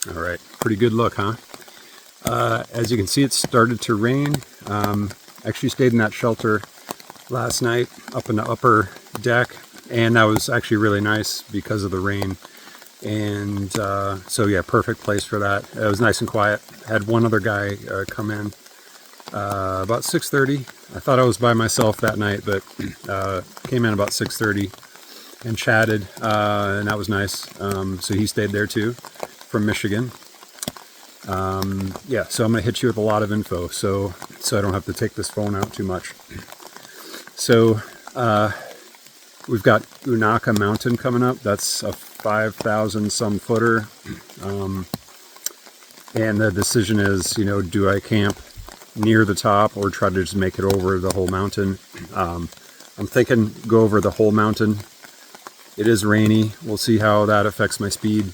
All right, pretty good look, huh? As you can see, it started to rain. Actually stayed in that shelter last night up in the upper deck, and that was actually really nice because of the rain. And so yeah, perfect place for that. It was nice and quiet. Had one other guy come in about 6:30. I thought I was by myself that night, but came in about 6:30 and chatted, and that was nice. So he stayed there too, from Michigan. Yeah, so I'm gonna hit you with a lot of info, so I don't have to take this phone out too much. So we've got Unaka Mountain coming up. That's a 5,000 some footer, and the decision is, you know, do I camp near the top or try to just make it over the whole mountain? I'm thinking go over the whole mountain. It is rainy. We'll see how that affects my speed.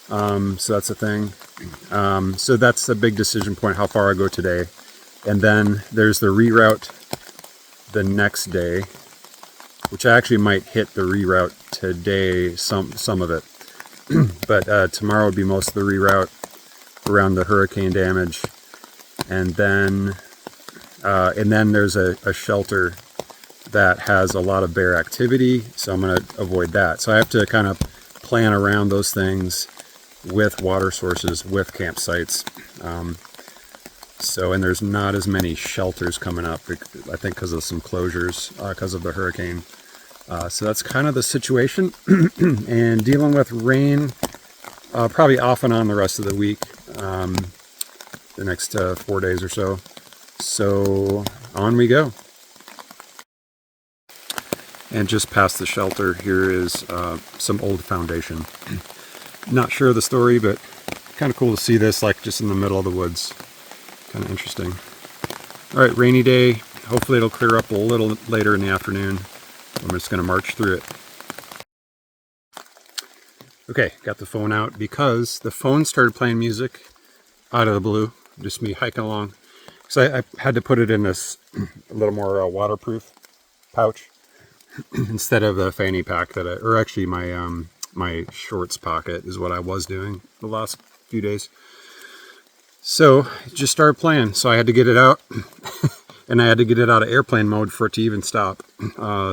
So that's a thing. So that's the big decision point, how far I go today. And then there's the reroute the next day, which I actually might hit the reroute today, some of it. But tomorrow would be most of the reroute around the hurricane damage. And then there's a shelter that has a lot of bear activity, so I'm going to avoid that. So I have to kind of plan around those things with water sources, with campsites. And there's not as many shelters coming up, I think, because of some closures because of the hurricane. So that's kind of the situation. And dealing with rain probably off and on the rest of the week, the next 4 days or so. So on we go. And just past the shelter here is some old foundation. Not sure of the story, but kind of cool to see this like just in the middle of the woods. Kind of interesting. All right, rainy day. Hopefully it'll clear up a little later in the afternoon. I'm just going to march through it. Okay, got the phone out because the phone started playing music out of the blue. Just me hiking along. So I had to put it in this a little more waterproof pouch instead of the fanny pack or actually my shorts pocket is what I was doing the last few days. So it just started playing. So I had to get it out, and I had to get it out of airplane mode for it to even stop.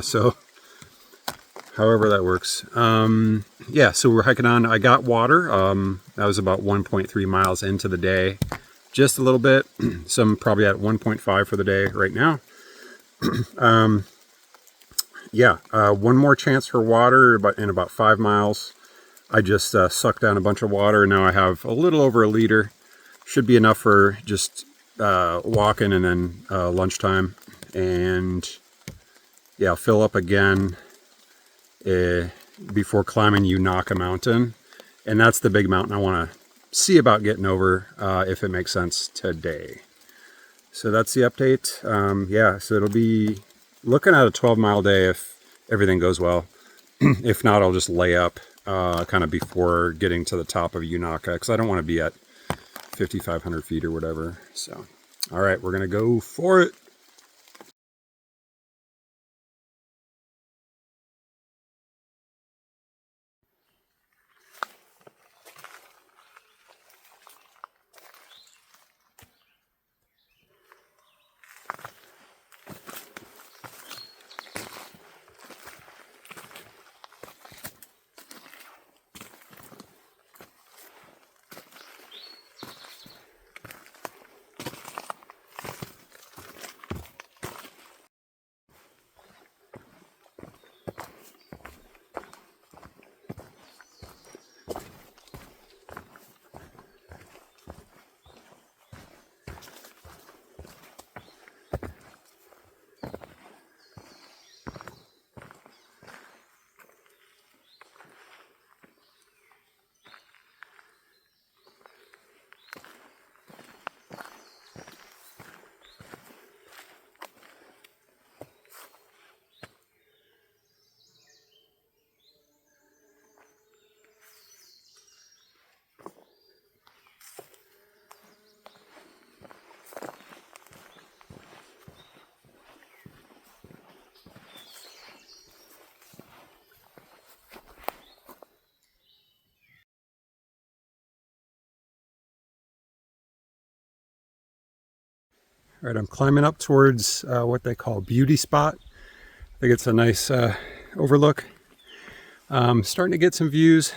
So however that works. Yeah, so we're hiking on. I got water. That was about 1.3 miles into the day. Just a little bit. So I'm probably at 1.5 for the day right now. Yeah, one more chance for water in about 5 miles. I just sucked down a bunch of water. Now I have a little over a liter. Should be enough for just walking and then lunchtime. And yeah, I'll fill up again before climbing Unaka Mountain. And that's the big mountain I want to see about getting over if it makes sense today. So that's the update. Yeah, so it'll be looking at a 12-mile day if everything goes well. If not, I'll just lay up kind of before getting to the top of Unaka, because I don't want to be at 5,500 feet or whatever. So, all right, we're going to go for it. All right, I'm climbing up towards what they call Beauty Spot. I think it's a nice overlook. Starting to get some views.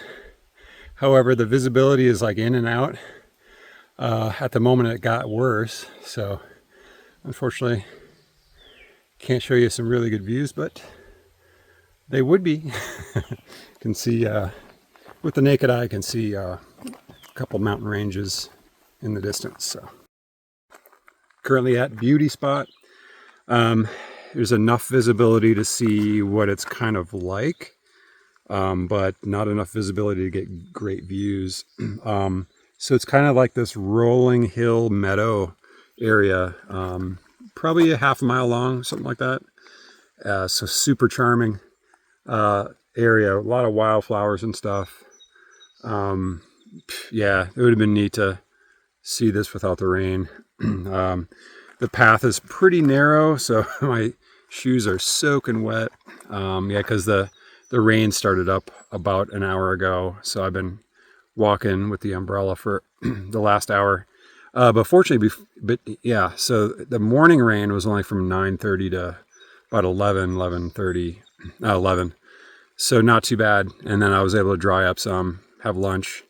However, the visibility is like in and out. At the moment it got worse, so unfortunately can't show you some really good views, but they would be. You can see, with the naked eye, I can see a couple mountain ranges in the distance. So currently at Beauty Spot. There's enough visibility to see what it's kind of like, but not enough visibility to get great views. So it's kind of like this rolling hill meadow area, probably a half a mile long, something like that. So super charming area, a lot of wildflowers and stuff. Yeah, it would have been neat to see this without the rain. The path is pretty narrow, so my shoes are soaking wet. Yeah, because the rain started up about an hour ago, so I've been walking with the umbrella for the last hour. But fortunately, yeah, so the morning rain was only from 9:30 to about 11:30, 11. So not too bad. And then I was able to dry up some, have lunch.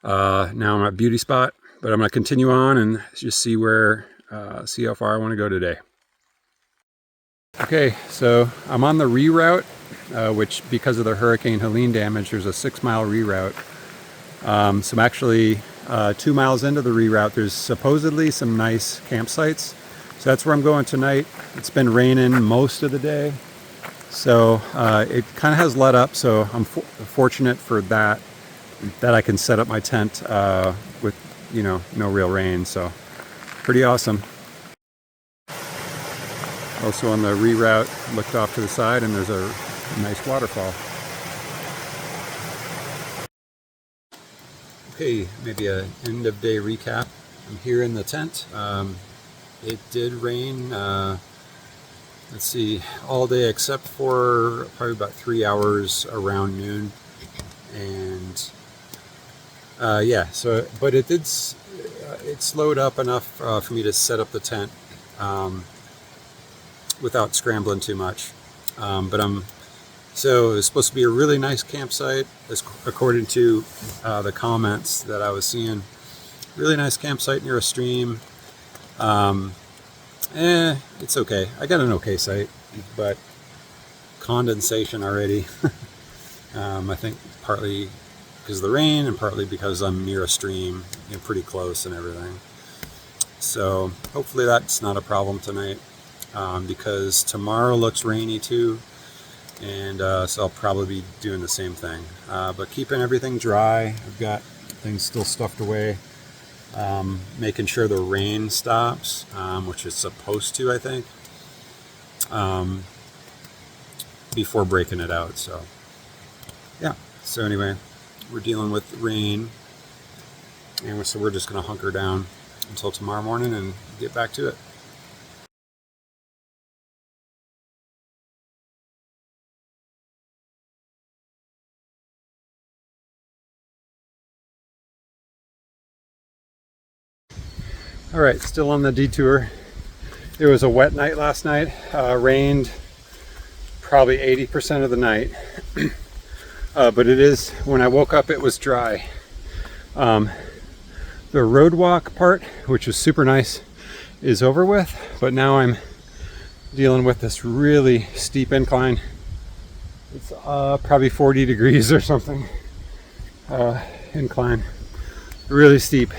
Now I'm at Beauty Spot, but I'm going to continue on and just see see how far I want to go today. Okay, so I'm on the reroute, which because of the Hurricane Helene damage, there's a 6-mile reroute. So I'm actually 2 miles into the reroute. There's supposedly some nice campsites. So that's where I'm going tonight. It's been raining most of the day. So it kind of has let up. So I'm fortunate for that I can set up my tent with, no real rain. So pretty awesome. Also on the reroute, looked off to the side and there's a nice waterfall. Okay, maybe an end of day recap. I'm here in the tent. It did rain, let's see, all day except for probably about 3 hours around noon. And yeah, so, but it did, it slowed up enough for me to set up the tent without scrambling too much. So it was supposed to be a really nice campsite, according to the comments that I was seeing. Really nice campsite near a stream. It's okay. I got an okay site, but condensation already. I think partly because of the rain and partly because I'm near a stream, pretty close and everything. So hopefully that's not a problem tonight, because tomorrow looks rainy too. And so I'll probably be doing the same thing, but keeping everything dry. I've got things still stuffed away, making sure the rain stops, which it's supposed to, I think, before breaking it out. So yeah, so anyway, we're dealing with rain, and so we're just going to hunker down until tomorrow morning and get back to it. All right, still on the detour. It was a wet night last night. Rained probably 80% of the night. But it is, when I woke up, it was dry. The road walk part, which was super nice, is over with, but now I'm dealing with this really steep incline. It's probably 40 degrees or something incline. Really steep.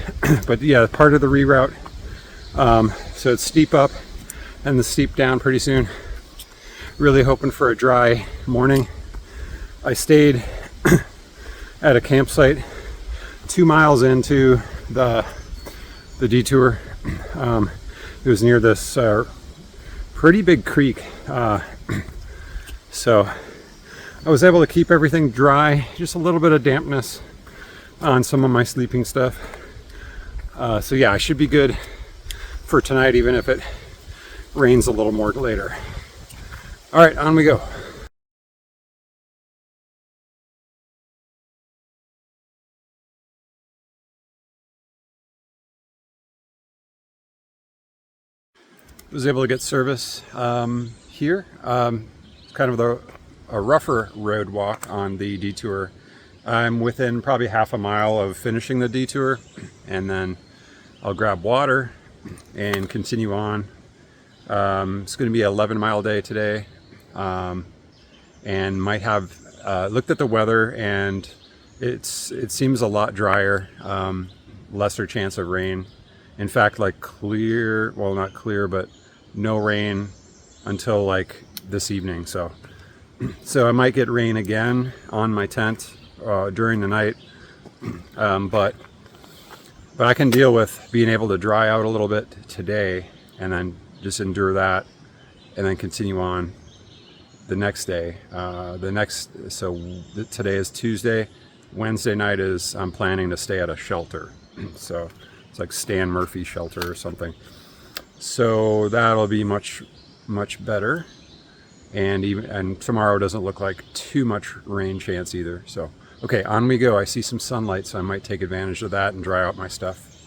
But yeah, part of the reroute. So it's steep up and the steep down pretty soon. Really hoping for a dry morning. I stayed at a campsite 2 miles into the detour. It was near this pretty big creek. So I was able to keep everything dry, just a little bit of dampness on some of my sleeping stuff. So yeah, I should be good for tonight, even if it rains a little more later. All right, on we go. Was able to get service here. It's kind of a rougher road walk on the detour. I'm within probably half a mile of finishing the detour, and then I'll grab water and continue on. It's going to be an 11-mile day today, and might have looked at the weather, and it seems a lot drier, lesser chance of rain. In fact, like clear, well, not clear, but no rain until like this evening. So I might get rain again on my tent during the night, but I can deal with being able to dry out a little bit today and then just endure that and then continue on the next day. Today is Tuesday. Wednesday night is I'm planning to stay at a shelter. So it's like Stan Murphy shelter or something. So that'll be much better. And tomorrow doesn't look like too much rain chance either. So okay, on we go. I see some sunlight, so I might take advantage of that and dry out my stuff.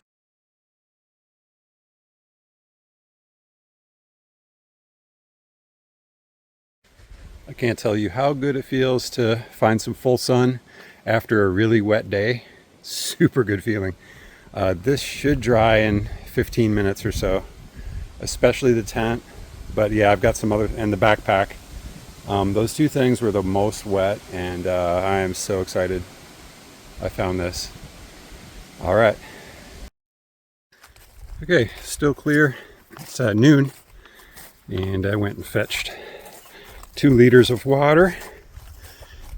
I can't tell you how good it feels to find some full sun after a really wet day. Super good feeling. This should dry in 15 minutes or so, especially the tent. But yeah, I've got some other, and the backpack. Those two things were the most wet, and I am so excited I found this. All right. Okay, still clear. It's noon, and I went and fetched 2 liters of water,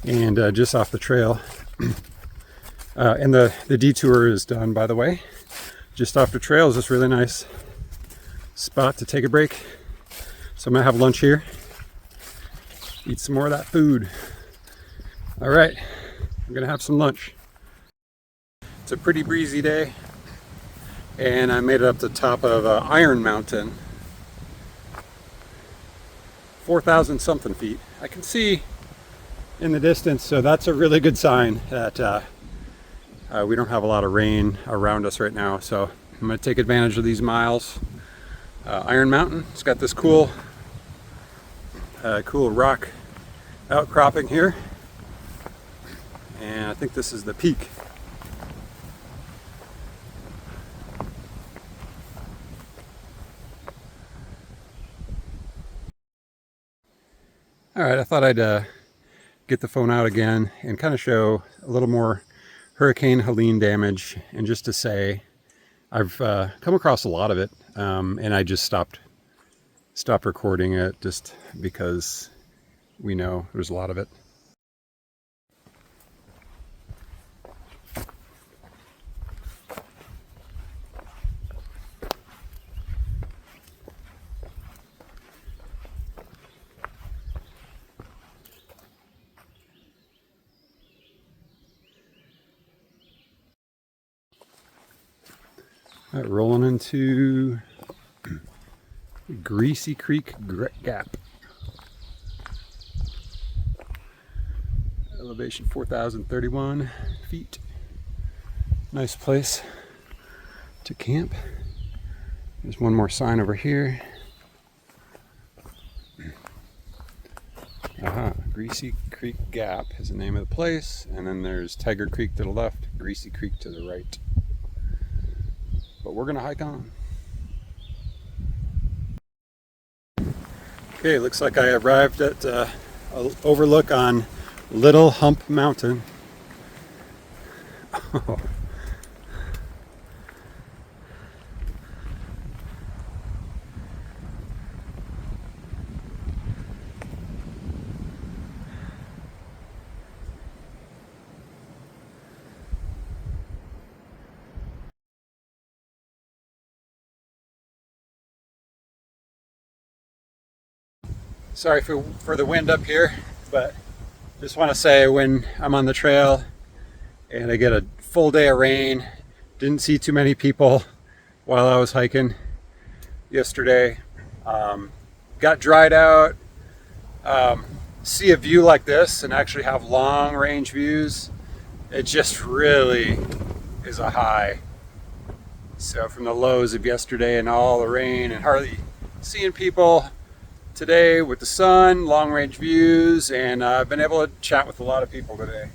and just off the trail. And the detour is done, by the way. Just off the trail is this really nice spot to take a break. So I'm gonna have lunch here, eat some more of that food. All right, I'm gonna have some lunch. It's a pretty breezy day, and I made it up to the top of Iron Mountain, 4,000 something feet. I can see in the distance, so that's a really good sign that we don't have a lot of rain around us right now. So I'm going to take advantage of these miles. Iron Mountain, it's got this cool rock outcropping here, and I think this is the peak. All right, I thought I'd get the phone out again and kind of show a little more Hurricane Helene damage, and just to say I've come across a lot of it, and I just stopped recording it just because we know there's a lot of it. All right, rolling into Greasy Creek Gap. Elevation 4,031 feet. Nice place to camp. There's one more sign over here. Greasy Creek Gap is the name of the place. And then there's Tiger Creek to the left, Greasy Creek to the right. But we're gonna hike on. Okay, looks like I arrived at an overlook on Little Hump Mountain. Oh. Sorry for the wind up here, but just want to say when I'm on the trail and I get a full day of rain, didn't see too many people while I was hiking yesterday, got dried out, see a view like this and actually have long range views, it just really is a high. So from the lows of yesterday and all the rain and hardly seeing people today with the sun, long range views, and I've been able to chat with a lot of people today.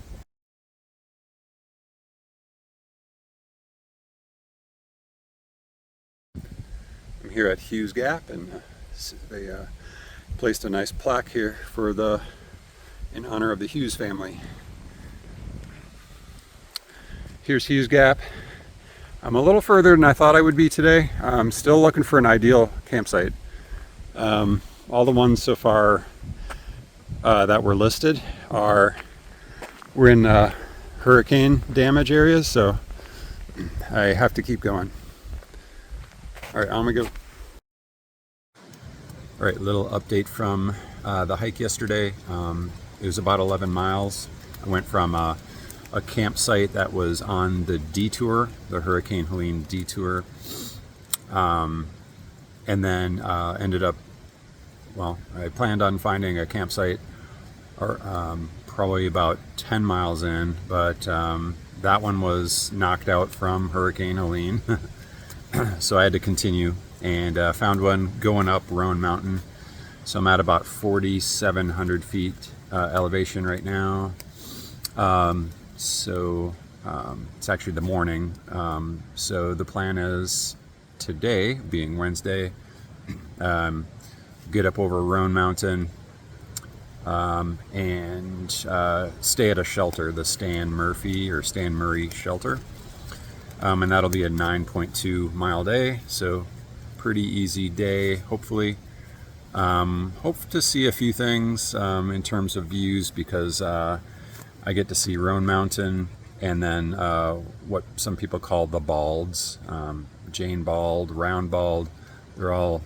I'm here at Hughes Gap, and they placed a nice plaque here for in honor of the Hughes family. Here's Hughes Gap. I'm a little further than I thought I would be today. I'm still looking for an ideal campsite. All the ones so far that were listed were in hurricane damage areas, so I have to keep going. All right, I'm gonna go. All right, little update from the hike yesterday. It was about 11 miles. I went from a campsite that was on the detour, the Hurricane Helene detour, and then ended up, well, I planned on finding a campsite probably about 10 miles in, but that one was knocked out from Hurricane Helene. So I had to continue and found one going up Roan Mountain. So I'm at about 4,700 feet elevation right now. It's actually the morning. So the plan is today, being Wednesday, get up over Roan Mountain and stay at a shelter, the Stan Murray shelter. And that'll be a 9.2 mile day, so pretty easy day, hopefully. Hope to see a few things in terms of views, because I get to see Roan Mountain and then what some people call the balds, Jane Bald, Round Bald. They're all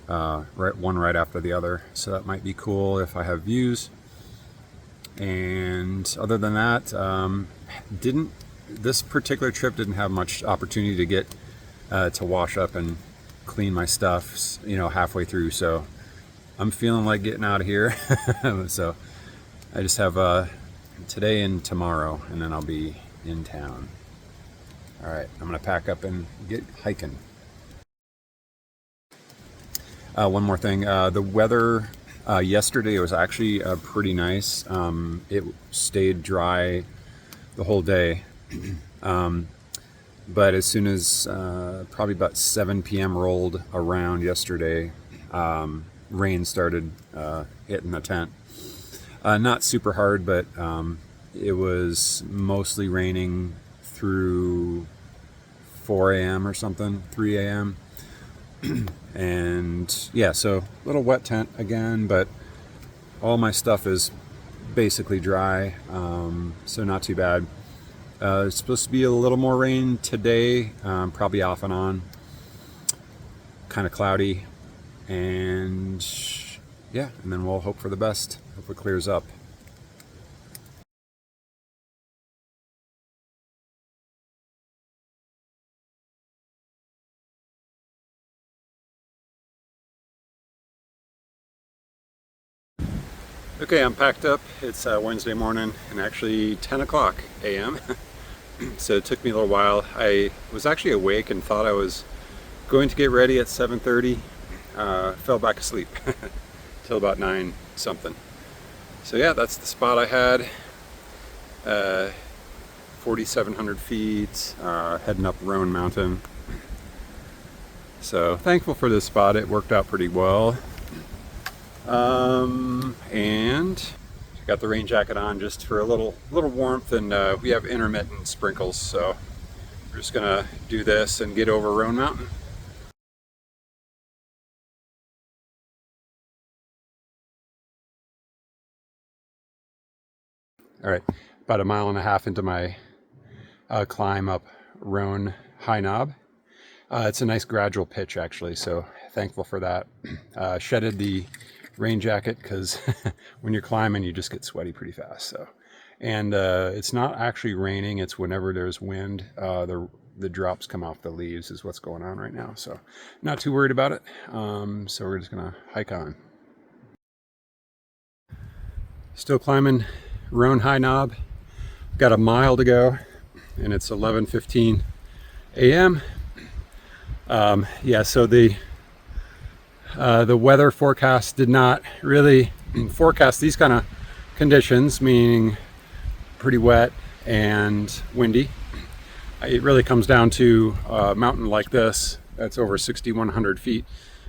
one right after the other, so that might be cool if I have views. And other than that, this particular trip didn't have much opportunity to get to wash up and clean my stuff, halfway through. So I'm feeling like getting out of here. So I just have today and tomorrow, and then I'll be in town. All right, I'm gonna pack up and get hiking. One more thing, the weather yesterday was actually pretty nice. It stayed dry the whole day. But as soon as probably about 7 p.m. rolled around yesterday, rain started hitting the tent. Not super hard, but it was mostly raining through 4 a.m. or something, 3 a.m. And yeah, so a little wet tent again, but all my stuff is basically dry, so not too bad. It's supposed to be a little more rain today, probably off and on, kind of cloudy, and yeah, and then we'll hope for the best. Hope it clears up. Okay, I'm packed up. It's Wednesday morning, and actually 10 o'clock a.m. So it took me a little while. I was actually awake and thought I was going to get ready at 7:30. Fell back asleep till about 9 something. So yeah, that's the spot I had. 4,700 feet, heading up Roan Mountain. So thankful for this spot. It worked out pretty well. And got the rain jacket on just for a little warmth, and we have intermittent sprinkles, so we're just gonna do this and get over Roan Mountain. All right, about 1.5 miles into my climb up Roan High Knob. It's a nice gradual pitch, actually, so thankful for that. Shedded the rain jacket because when you're climbing you just get sweaty pretty fast. So, and it's not actually raining, it's whenever there's wind, the drops come off the leaves is what's going on right now, so not too worried about it. So we're just gonna hike on. Still climbing Roan High Knob. Got 1 mile to go, and it's 11:15 a.m. Yeah, so the The weather forecast did not really forecast these kind of conditions, meaning pretty wet and windy. It really comes down to a mountain like this that's over 6,100 feet,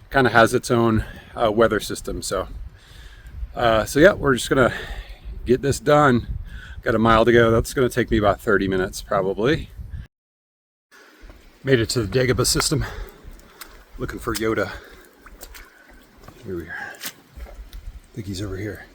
kind of has its own weather system. So yeah, we're just gonna get this done. Got a mile to go. That's gonna take me about 30 minutes probably. Made it to the Dagobah system. Looking for Yoda. Here we are. I think he's over here.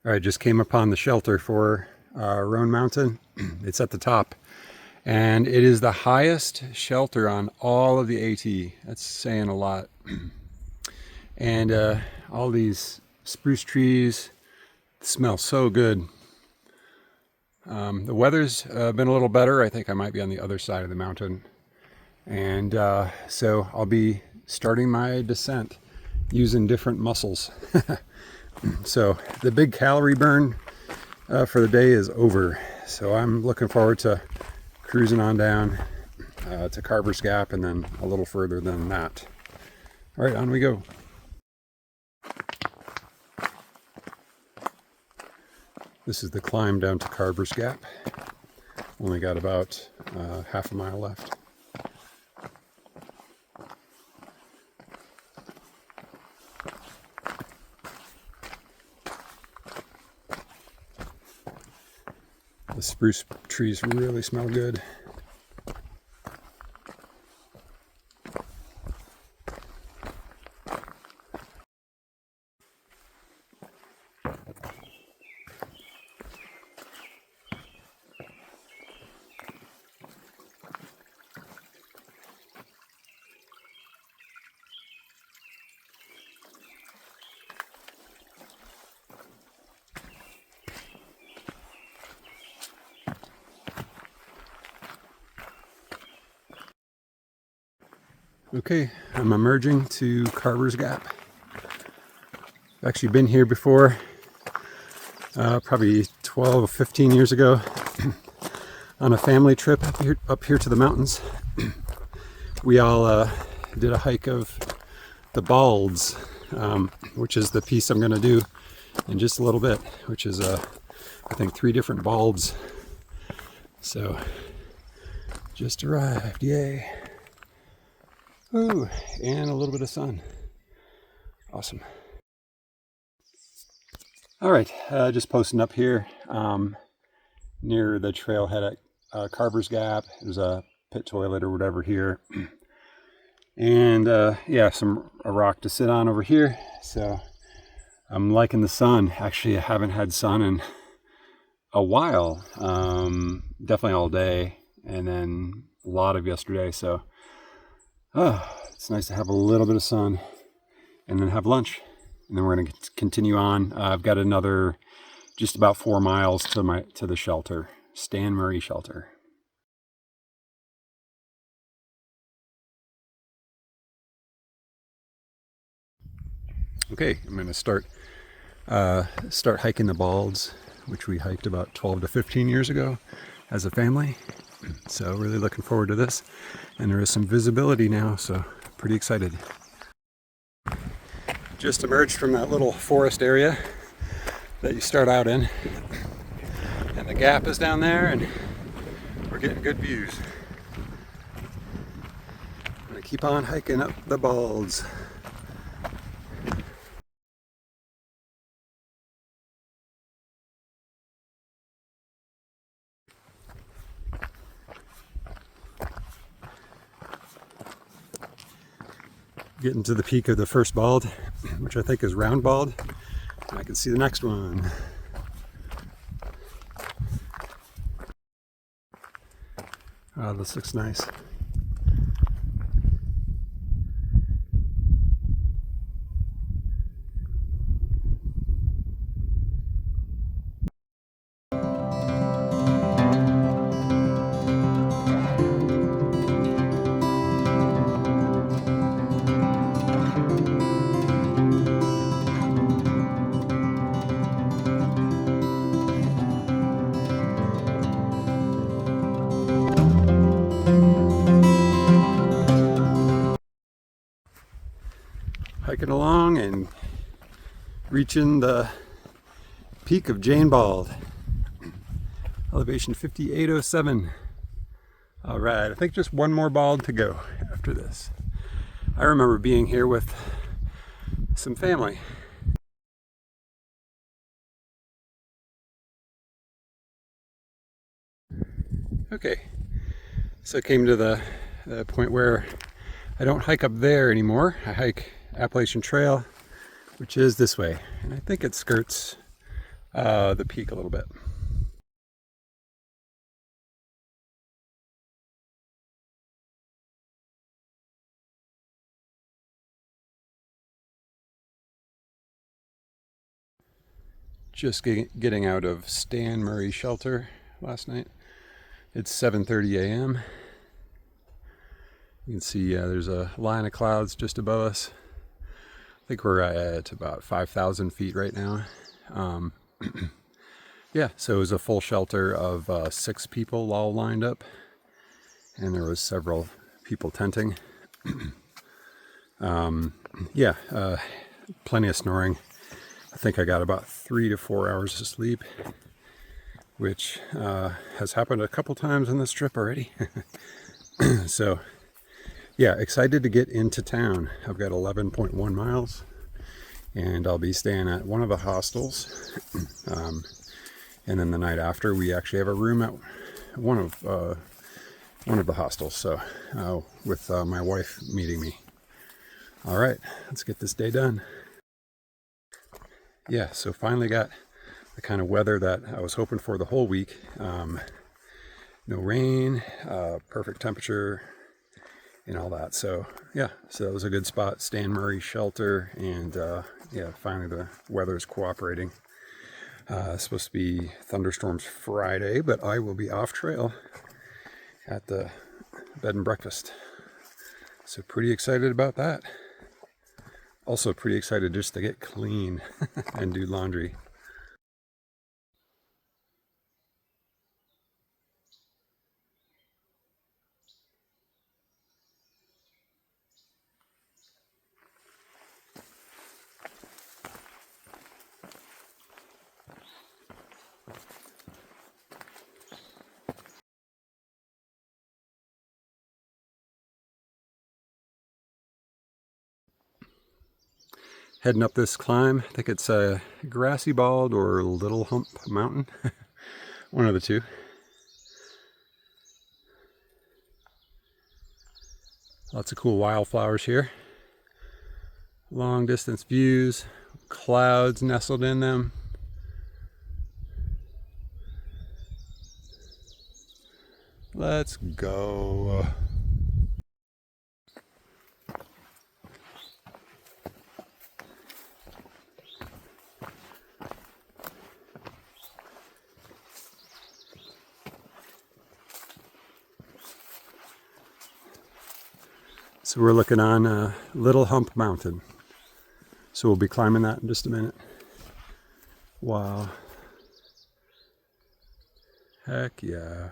All right, just came upon the shelter for Roan Mountain. It's at the top, and it is the highest shelter on all of the AT. That's saying a lot. And all these spruce trees smell so good. The weather's been a little better. I think I might be on the other side of the mountain. And so I'll be starting my descent using different muscles. So the big calorie burn for the day is over. So I'm looking forward to cruising on down to Carver's Gap and then a little further than that. All right, on we go. This is the climb down to Carver's Gap. Only got about half a mile left. The spruce trees really smell good. Okay, I'm emerging to Carver's Gap. I've actually been here before, probably 12 or 15 years ago, on a family trip up here to the mountains. We all did a hike of the Balds, which is the piece I'm going to do in just a little bit, which is, I think, 3 different Balds. So, just arrived, yay. Ooh, and a little bit of sun. Awesome. All right, just posting up here near the trailhead at Carver's Gap. There's a pit toilet or whatever here. And yeah, a rock to sit on over here. So I'm liking the sun. Actually, I haven't had sun in a while. Definitely all day, and then a lot of yesterday. So it's nice to have a little bit of sun and then have lunch. And then we're going to continue on. I've got another just about 4 miles to the shelter, Stan Murray Shelter. Okay, I'm going to start hiking the Balds, which we hiked about 12 to 15 years ago as a family. So really looking forward to this. And there is some visibility now, so pretty excited. Just emerged from that little forest area that you start out in. And the gap is down there, and we're getting good views. I'm gonna keep on hiking up the Balds. Getting to the peak of the first Bald, which I think is Round Bald. I can see the next one. Oh, this looks nice. hiking along and reaching the peak of Jane Bald. Elevation 5807. All right, I think just one more bald to go after this. I remember being here with some family. Okay, so I came to the point where I don't hike up there anymore. I hike Appalachian Trail, which is this way, and I think it skirts the peak a little bit. Just getting out of Stan Murray Shelter last night. It's 7:30 a.m. You can see there's a line of clouds just above us. I think we're at about 5,000 feet right now. Yeah, so it was a full shelter of 6 people all lined up, and there was several people tenting. Yeah, plenty of snoring. I think I got about 3 to 4 hours of sleep, which has happened a couple times on this trip already. So yeah, excited to get into town. I've got 11.1 miles, and I'll be staying at one of the hostels. And then the night after, we actually have a room at one of the hostels. So with my wife meeting me. All right, let's get this day done. Yeah, so finally got the kind of weather that I was hoping for the whole week. No rain, perfect temperature, and all that. So yeah, so that was a good spot. Stan Murray Shelter, and yeah, finally the weather is cooperating. It's supposed to be thunderstorms Friday, but I will be off trail at the bed and breakfast. So pretty excited about that. Also pretty excited just to get clean and do laundry. Heading up this climb, I think it's a Grassy Bald or Little Hump Mountain. One of the two. Lots of cool wildflowers here. Long distance views, clouds nestled in them. Let's go. So we're looking on Little Hump Mountain. So we'll be climbing that in just a minute. Wow. Heck yeah.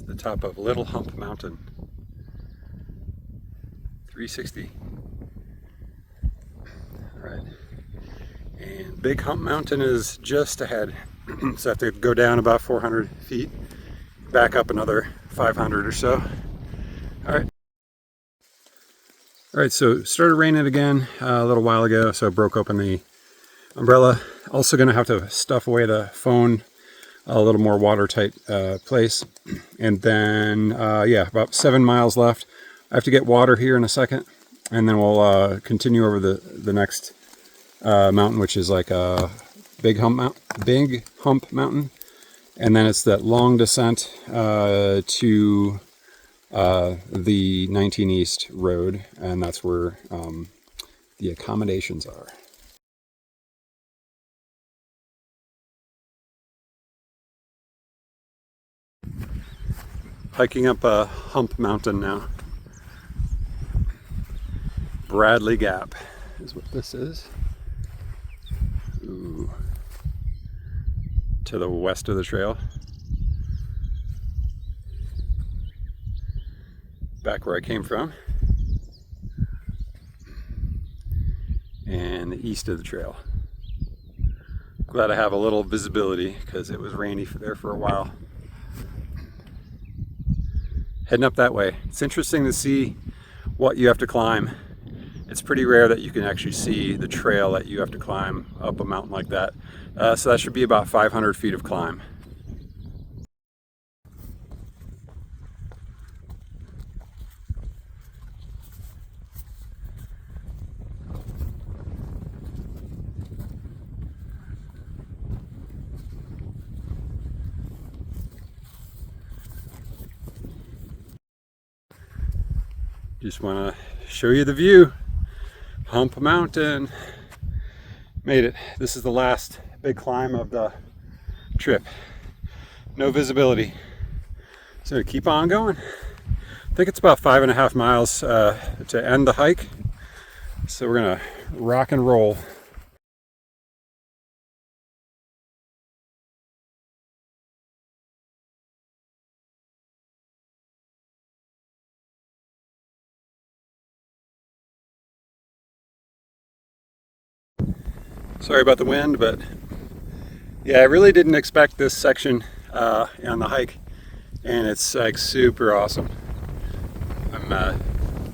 The top of Little Hump Mountain. 360. All right. And Big Hump Mountain is just ahead. So I have to go down about 400 feet, back up another 500 or so. All right, so it started raining again a little while ago, so I broke open the umbrella. Also going to have to stuff away the phone a little more watertight place. And then, yeah, about 7 miles left. I have to get water here in a second, and then we'll continue over the next mountain, which is like a Big Hump Mountain. And then it's that long descent to the 19 East Road, and that's where the accommodations are. Hiking up a hump mountain now. Bradley Gap is what this is. Ooh. To the west of the trail. Back where I came from. And the east of the trail. Glad I have a little visibility because it was rainy there for a while. Heading up that way. It's interesting to see what you have to climb. It's pretty rare that you can actually see the trail that you have to climb up a mountain like that. So that should be about 500 feet of climb. Just want to show you the view. Hump Mountain. Made it. This is the last big climb of the trip. No visibility. So keep on going. I think it's about 5.5 miles to end the hike. So we're gonna rock and roll. Sorry about the wind, but yeah, I really didn't expect this section on the hike, and it's like super awesome. I'm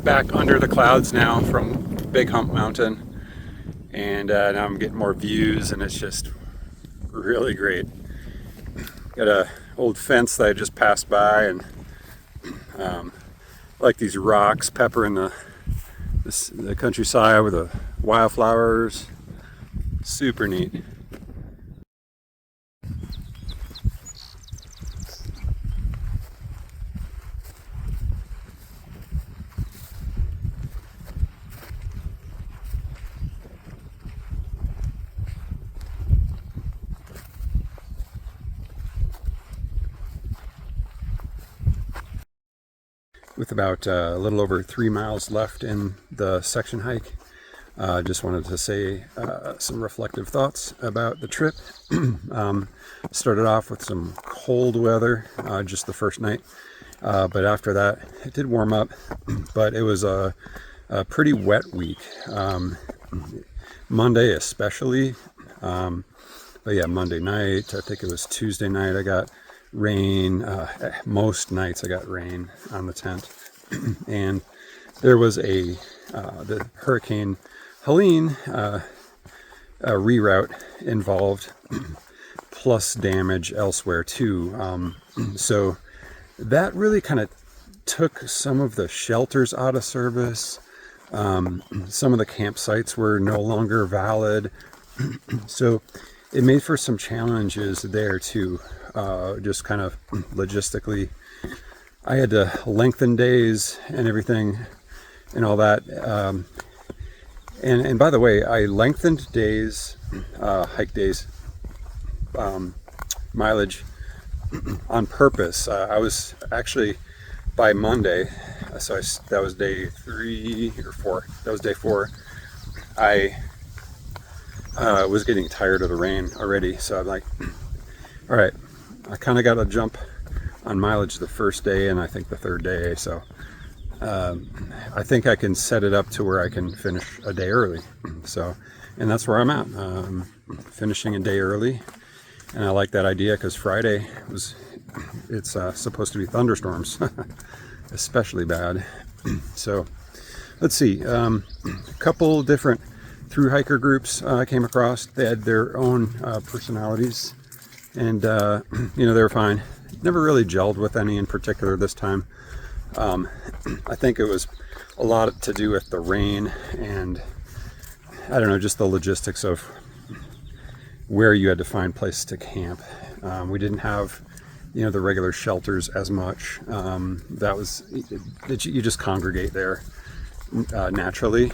back under the clouds now from Big Hump Mountain, and now I'm getting more views, and it's just really great. Got a old fence that I just passed by, and like these rocks peppering the countryside with the wildflowers. Super neat. With about a little over 3 miles left in the section hike, just wanted to say some reflective thoughts about the trip. Started off with some cold weather just the first night, but after that it did warm up, but it was a pretty wet week. Monday especially, but yeah, Monday night, I think it was Tuesday night, I got rain. Most nights I got rain on the tent. And there was the Hurricane Helene reroute involved, plus damage elsewhere too. So that really kind of took some of the shelters out of service. Some of the campsites were no longer valid. So it made for some challenges there too, just kind of logistically. I had to lengthen days and everything and all that. And by the way, I lengthened days, hike days, mileage on purpose. I was actually, by Monday, so that was day 3 or 4, that was day 4, I was getting tired of the rain already. So I'm like, all right, I kind of got to jump on mileage the first day and I think the third day. So I think I can set it up to where I can finish a day early. So, and that's where I'm at, finishing a day early. And I like that idea because Friday was it's supposed to be thunderstorms, especially bad. So let's see, a couple different through hiker groups I came across. They had their own personalities, and you know, they were fine. Never really gelled with any in particular this time. I think it was a lot to do with the rain and I don't know, just the logistics of where you had to find places to camp. We didn't have, you know, the regular shelters as much. That was, you just congregate there naturally.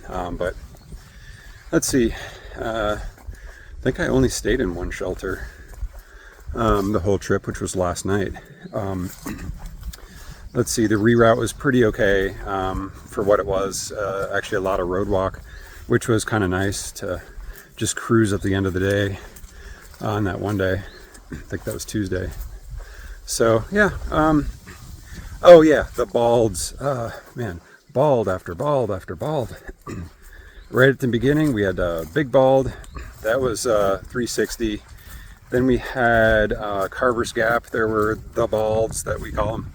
But let's see, I think I only stayed in one shelter the whole trip, which was last night. Let's see, the reroute was pretty okay for what it was. Actually a lot of road walk, which was kind of nice to just cruise at the end of the day on that one day. I think that was Tuesday. So yeah, oh yeah, the balds, man, bald after bald after bald. Right at the beginning we had a big bald, that was 360. Then we had Carver's Gap, there were the balds that we call them.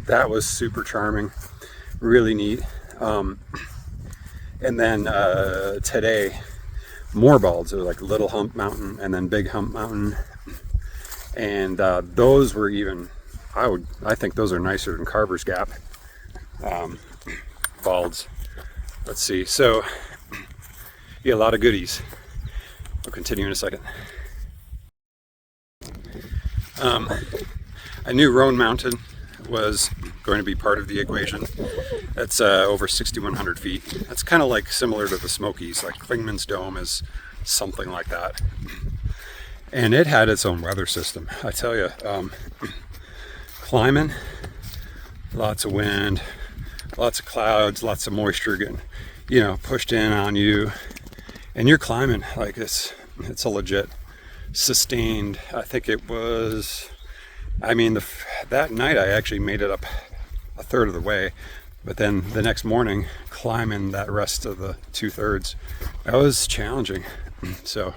That was super charming, really neat. And then today, more balds. There were like Little Hump Mountain and then Big Hump Mountain, and those were even. I think those are nicer than Carver's Gap balds. Let's see. So yeah, a lot of goodies. We'll continue in a second. I knew Roan Mountain was going to be part of the equation. That's over 6,100 feet. That's kind of like similar to the Smokies, like Klingman's Dome is something like that. And it had its own weather system, I tell you. Climbing, lots of wind, lots of clouds, lots of moisture getting, you know, pushed in on you. And you're climbing like it's a legit sustained, I think it was, I mean, that night I actually made it up a third of the way, but then the next morning climbing that rest of the 2/3, that was challenging. So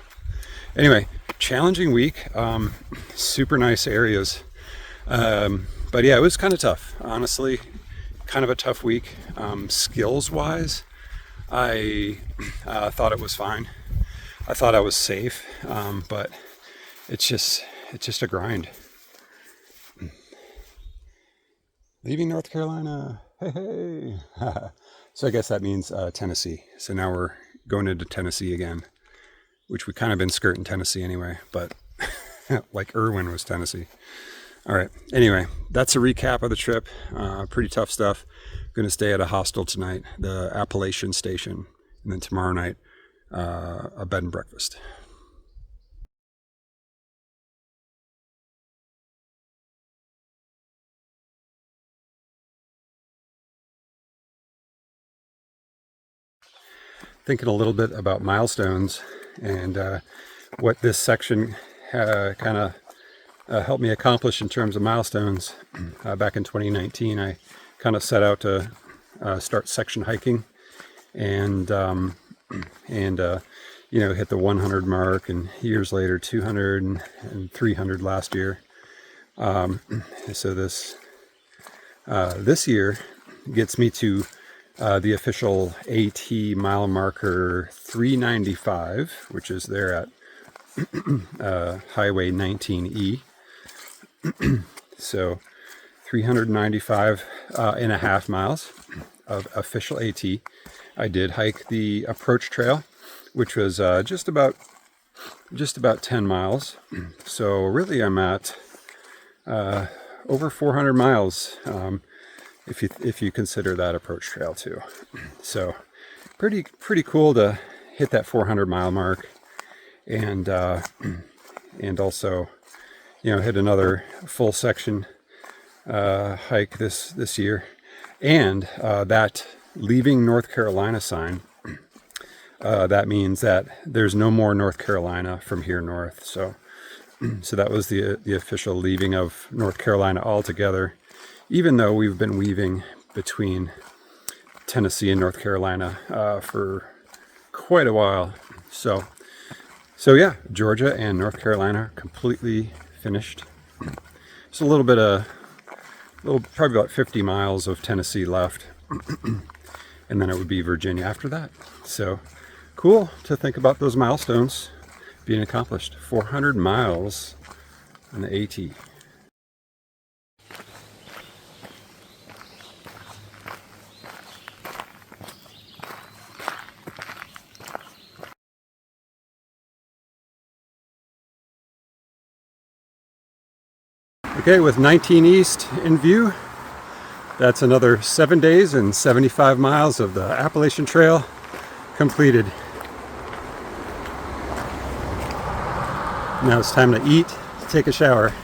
anyway, challenging week, super nice areas, but yeah, it was kind of tough, honestly, kind of a tough week. Skills wise, I thought it was fine. I thought I was safe, but it's just a grind. Leaving North Carolina, hey. So I guess that means Tennessee. So now we're going into Tennessee again, which we kind of been skirting Tennessee anyway, but like Erwin was Tennessee. All right, anyway, that's a recap of the trip. Pretty tough stuff. Going to stay at a hostel tonight, the Appalachian Station, and then tomorrow night, a bed and breakfast. Thinking a little bit about milestones and what this section kind of helped me accomplish in terms of milestones. Back in 2019, I kind of set out to start section hiking and you know, hit the 100 mark, and years later 200 and 300 last year. So this year gets me to the official AT mile marker 395, which is there at Highway 19E. So 395 and a half miles of official AT. I did hike the approach trail, which was just about 10 miles. So really I'm at over 400 miles if you consider that approach trail too. So pretty cool to hit that 400 mile mark, and also, you know, hit another full section hike this year, and that leaving North Carolina sign, that means that there's no more North Carolina from here north. So that was the official leaving of North Carolina altogether, even though we've been weaving between Tennessee and North Carolina for quite a while. So yeah, Georgia and North Carolina completely finished. Just a little bit of, probably about 50 miles of Tennessee left. And then it would be Virginia after that. So cool to think about those milestones being accomplished. 400 miles on the AT. Okay, with 19 East in view, that's another 7 days and 75 miles of the Appalachian Trail completed. Now it's time to eat, take a shower.